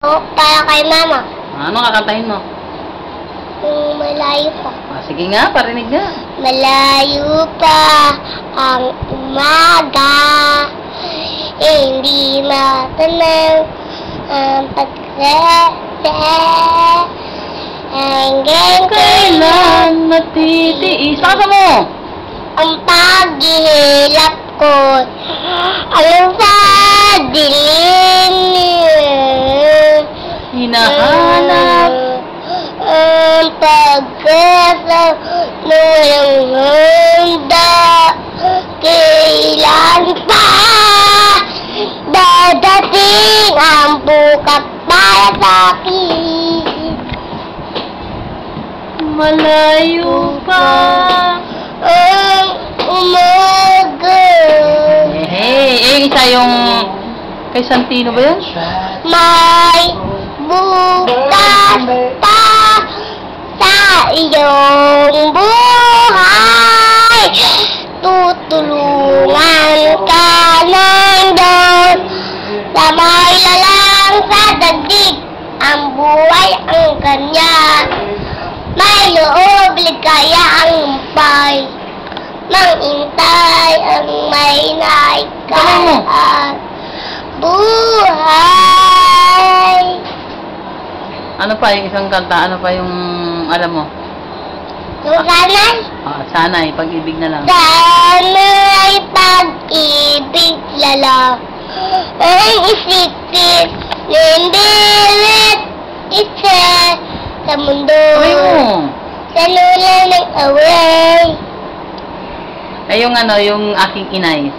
Para kay mama. Ano kakantahin mo? Yung malayo pa. Sige nga, parinig nga. Malayo pa ang umaga, hindi matanaw ang pagkakasya. Hanggang Kailan matitiis? Saka mo? ang paghihilap ko, alam sa dilim. Hinahanap ang pagkasa ng handa. Kailan pa dadating ang bukas para sa akin? malayo pa. Ang umaga. Hey, isa yung kay Santino ba yun? May bukas pa sa iyong buhay. Tutulungan ka ng Diyos sa may lalang sa daigdig. Ang buhay ang kanya. May loob ligaya ang humpay. Mangintay ang may naikalaan. Buhay. Ano pa yung isang kanta? Ano pa yung alam mo? Yung sanay? Sanay, pag-ibig na lang. Sanay pag-ibig lala. Ang isipin, nindilit isa sa mundo. Uy mo! Sa lula ng away. Ay, yung ano, yung aking inay.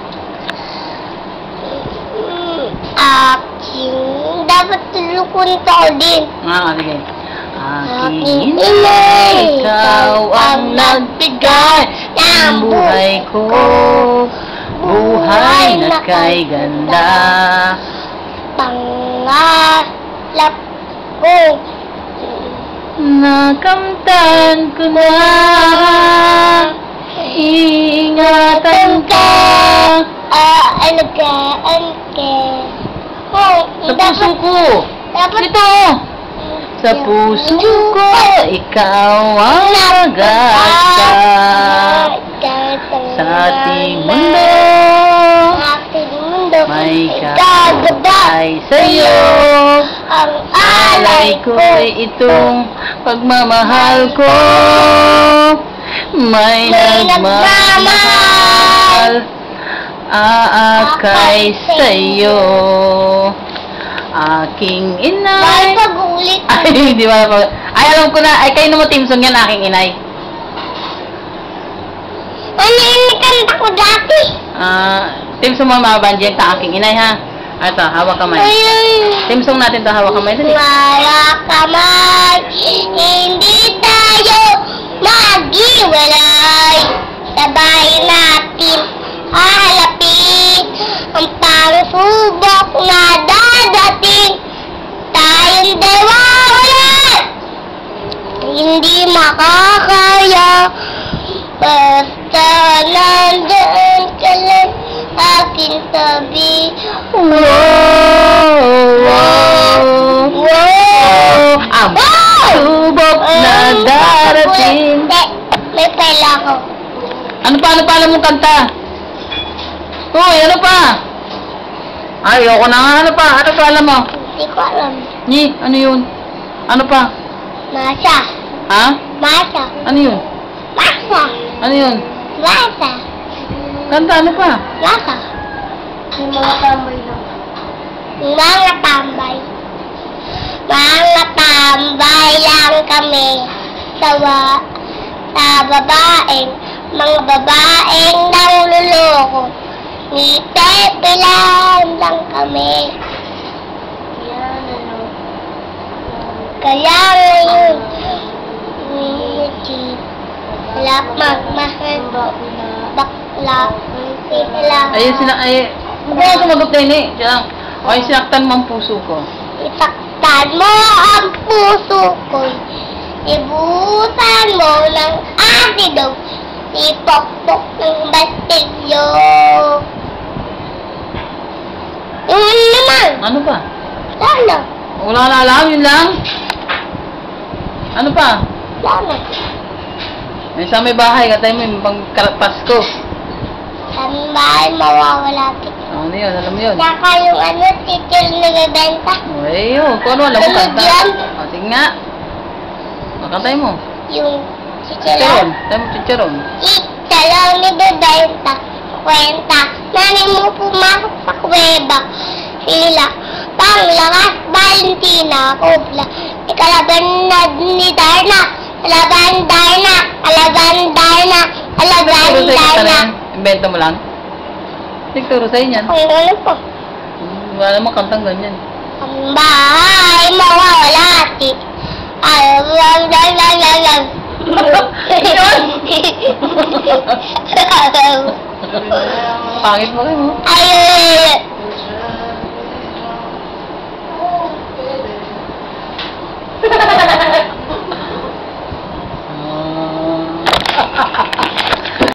Aking dapat tulukun ko din. Sige. Aking Aking inay, inay, ikaw ang nagbigay ng buhay ko. Buhay na kay ganda. Pangarap ko. Nakamtan ko na. Ingatan ka. Alagaan ka. Sa puso ko. Dapat Ito. Sa puso ko, ikaw ang nag-asa. Sa ating mundo, may kagabay sa'yo. Ang Alay ko ay itong pagmamahal ko. May nagmamahal aakay sa'yo. Aking inay. pag-ulit. Ay, di ba? Ay, alam ko na. Ay, kayo na mo team song yan, aking inay. Ano yung kanta ko dati? Team song mo mga bandyan ta aking inay, ha? Ito, hawak kamay. Team song natin to, hawak kamay. Dali. Hawak kamay. Hindi tayo maghiwalay. Sabay natin hahalapin ang pangsubok na dadating. Tayong dalawa ulit. Hindi makakaya. Basta nandaan ka lang aking tabi. Ang subok na darating. May pala ako. Ano pa alam mong kanta? Hoy, ano pa? Ay, ayoko na nga. Ano pa alam mo? Hindi ko alam. Ano yun? Ano pa? Masa. Ha? Masa. Ano yun? Masa. Ano yun? Masa. Kanta, ano pa? Masa. Yung mga tambay lang. Mga tambay. Mga tambay lang kami. Sa babaeng, mga babaeng nangluloko. Nitepilan lang kami. Kaya ngayon, wala magmahal, bakla, sila. Ayun huwag na sumagot na yun eh. Diyan lang. Okay, sinaktan mo ang puso ko. Isaktan mo ang puso ko. Ibusan mo ng asido. Ipokpok ng bastilyo. Yun naman. Ano pa? Sana. Wala na alam, yun lang. Ano pa? Salamat. May sa may bahay, katay mo yung pang Pasko. Sa bahay, mawawala din. Ano yun, alam mo yun. Saka yung teacher na nagbebenta. Ay, yun. Kung ano, alam mo Sunod kanta. yan. O, sige nga. O, kantay mo. Yung Chicharon. chicharon. Kantay mo chicharon. Chicharon nagbebenta. Kwenta. Nanay mo pumasok sa kuweba. Sila. Panglakas, Valentina, Kubla. Ikalaban na ni Darna. Alaban Darna. Alaban Darna. Alaban Siguro sa'yo kanta na Darna. yan. Invento mo lang. Siguro sa'yo yan. Ang ano po? Wala namang kantang ganyan. Ang bahay mawawala si alam. Pangit mo rin mo. Ay. Ah.